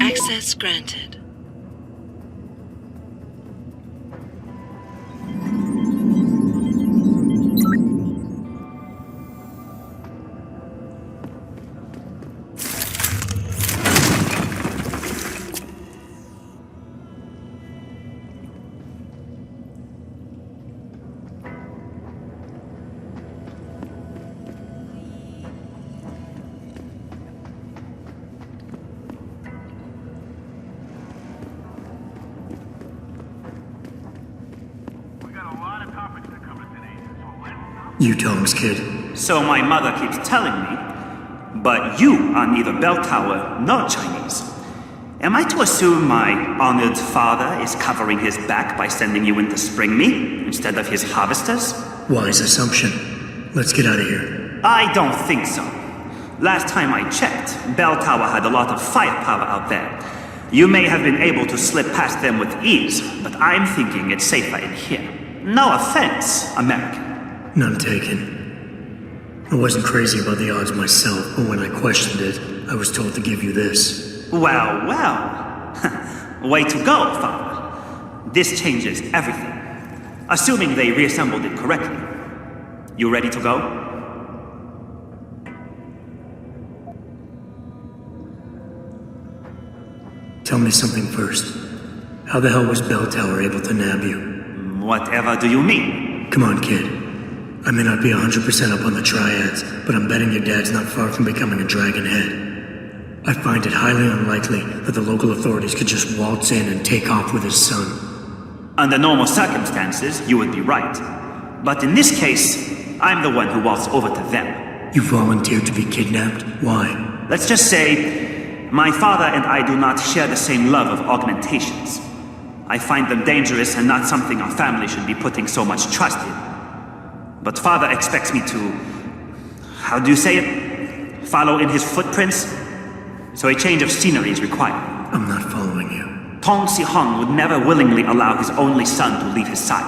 Access granted. You Tong's kid. So my mother keeps telling me, but you are neither bell tower nor Chinese. Am I to assume my honored father is covering his back by sending you in to spring me instead of his harvesters? Wise assumption. Let's get out of here. I don't think so. Last time I checked, bell tower had a lot of firepower out there. You may have been able to slip past them with ease, but I'm thinking it's safer in here. No offense, American. None taken. I wasn't crazy about the odds myself, but when I questioned it, I was told to give you this. Well, well. Way to go, Father. This changes everything. Assuming they reassembled it correctly. You ready to go? Tell me something first. How the hell was Bell Tower able to nab you? Whatever do you mean? Come on, kid. I may not be 100% up on the triads, but I'm betting your dad's not far from becoming a dragon head. I find it highly unlikely that the local authorities could just waltz in and take off with his son. Under normal circumstances, you would be right. But in this case, I'm the one who waltzed over to them. You volunteered to be kidnapped? Why? Let's just say, my father and I do not share the same love of augmentations. I find them dangerous and not something our family should be putting so much trust in. But father expects me to, how do you say it? Follow in his footprints? So a change of scenery is required. I'm not following you. Tong would never willingly allow his only son to leave his side.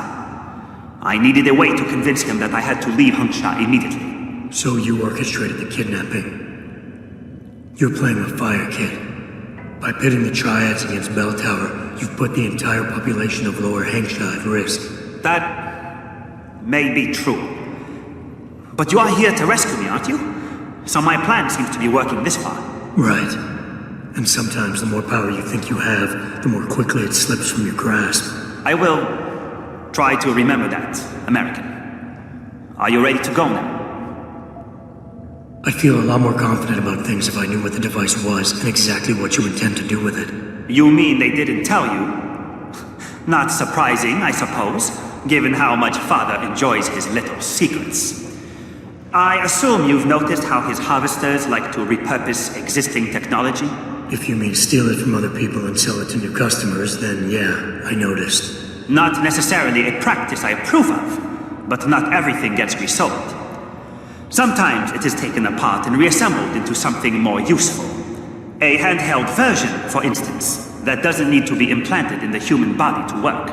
I needed a way to convince him that I had to leave Hengsha immediately. So you orchestrated the kidnapping. You're playing with fire, kid. By pitting the triads against Bell Tower, you've put the entire population of Lower Hengsha at risk. That may be true. But you are here to rescue me, aren't you? So my plan seems to be working this far. Right. And sometimes the more power you think you have, the more quickly it slips from your grasp. I will try to remember that, American. Are you ready to go now? I feel a lot more confident about things if I knew what the device was and exactly what you intend to do with it. You mean they didn't tell you? Not surprising, I suppose, given how much Father enjoys his little secrets. I assume you've noticed how his harvesters like to repurpose existing technology? If you mean steal it from other people and sell it to new customers, then yeah, I noticed. Not necessarily a practice I approve of, but not everything gets resold. Sometimes it is taken apart and reassembled into something more useful. A handheld version, for instance, that doesn't need to be implanted in the human body to work.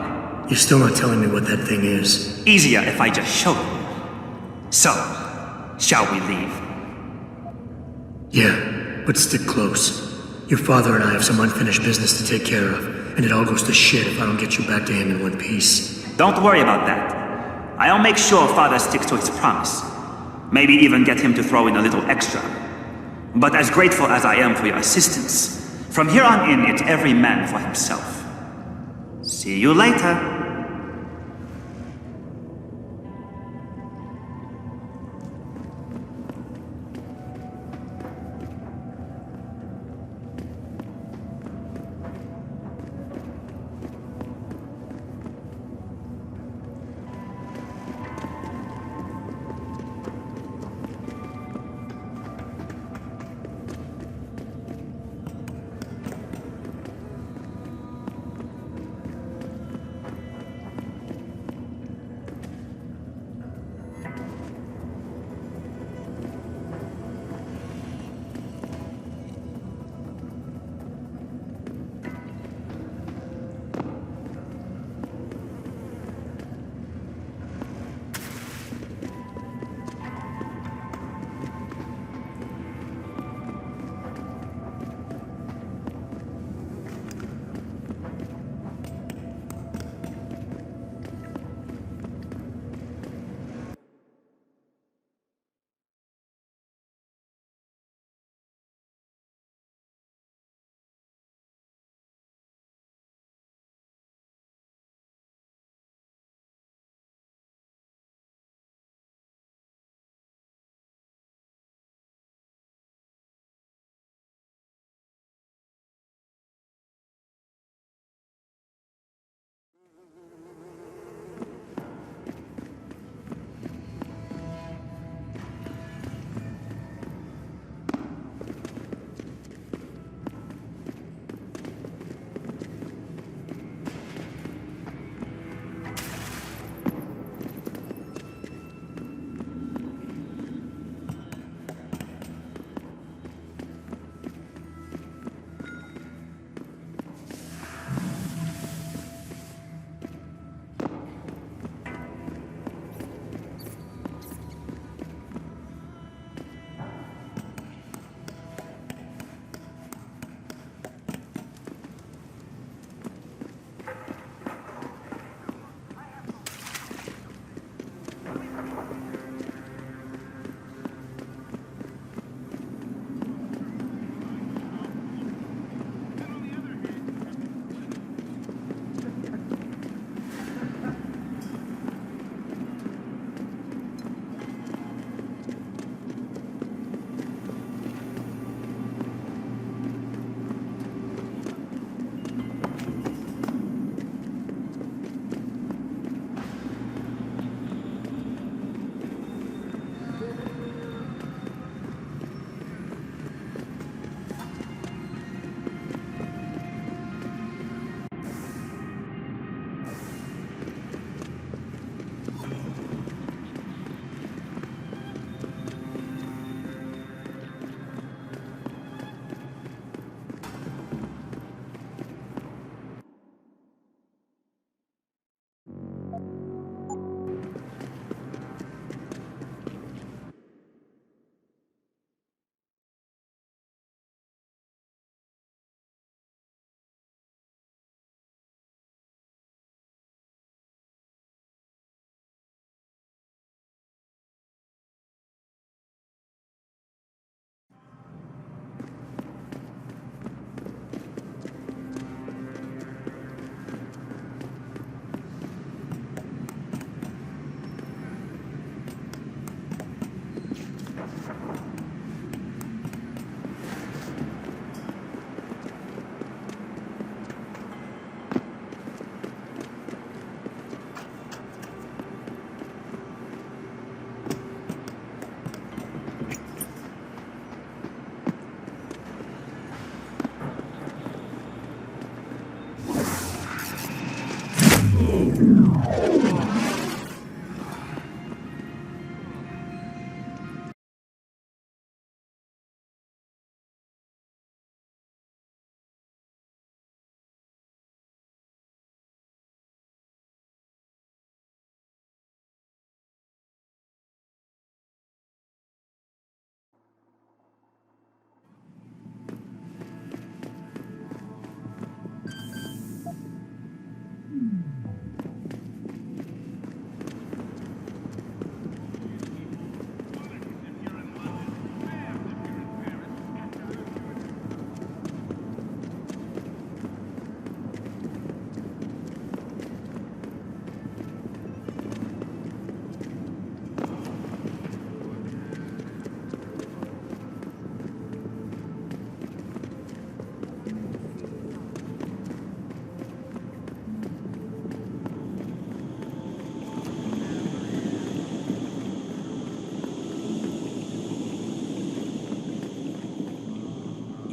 You're still not telling me what that thing is. Easier if I just show you. So, shall we leave? Yeah, but stick close. Your father and I have some unfinished business to take care of, and it all goes to shit if I don't get you back to him in one piece. Don't worry about that. I'll make sure Father sticks to his promise. Maybe even get him to throw in a little extra. But as grateful as I am for your assistance, from here on in, it's every man for himself. See you later.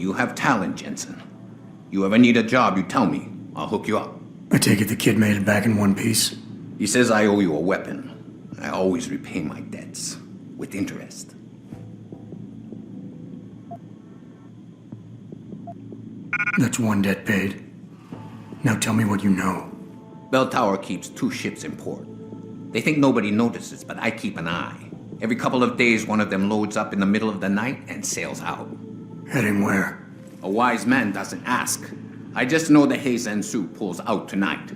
you have talent, Jensen. You ever need a job, you tell me. I'll hook you up. I take it the kid made it back in one piece? He says I owe you a weapon. I always repay my debts. With interest. That's one debt paid. Now tell me what you know. Bell Tower keeps 2 ships in port. They think nobody notices, but I keep an eye. Every couple of days, one of them loads up in the middle of the night and sails out. Heading where? A wise man doesn't ask. I just know the Heizen Su pulls out tonight.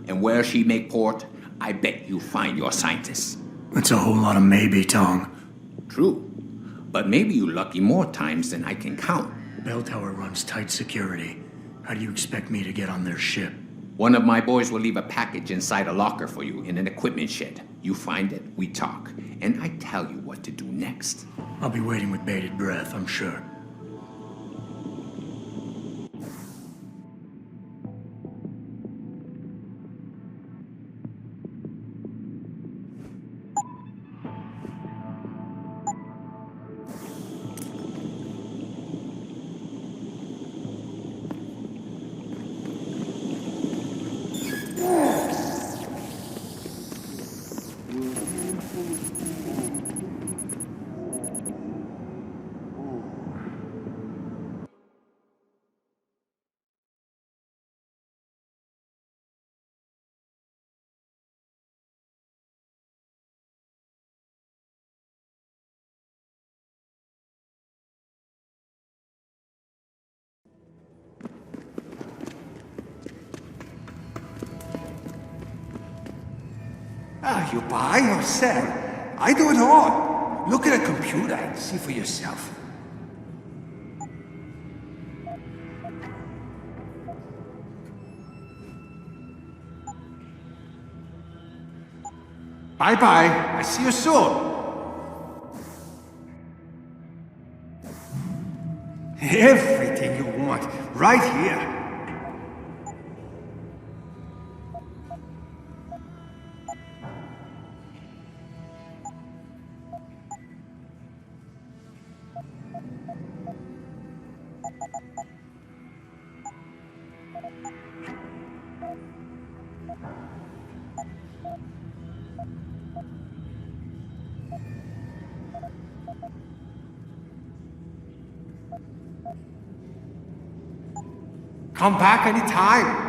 And where she make port, I bet you find your scientists. That's a whole lot of maybe, Tong. True. But maybe you lucky more times than I can count. Bell Tower runs tight security. How do you expect me to get on their ship? One of my boys will leave a package inside a locker for you in an equipment shed. You find it, we talk, and I tell you what to do next. I'll be waiting with bated breath, I'm sure. You buy or sell? I do it all. Look at a computer and see for yourself. Bye-bye. I see you soon. Everything you want, right here. Come back anytime.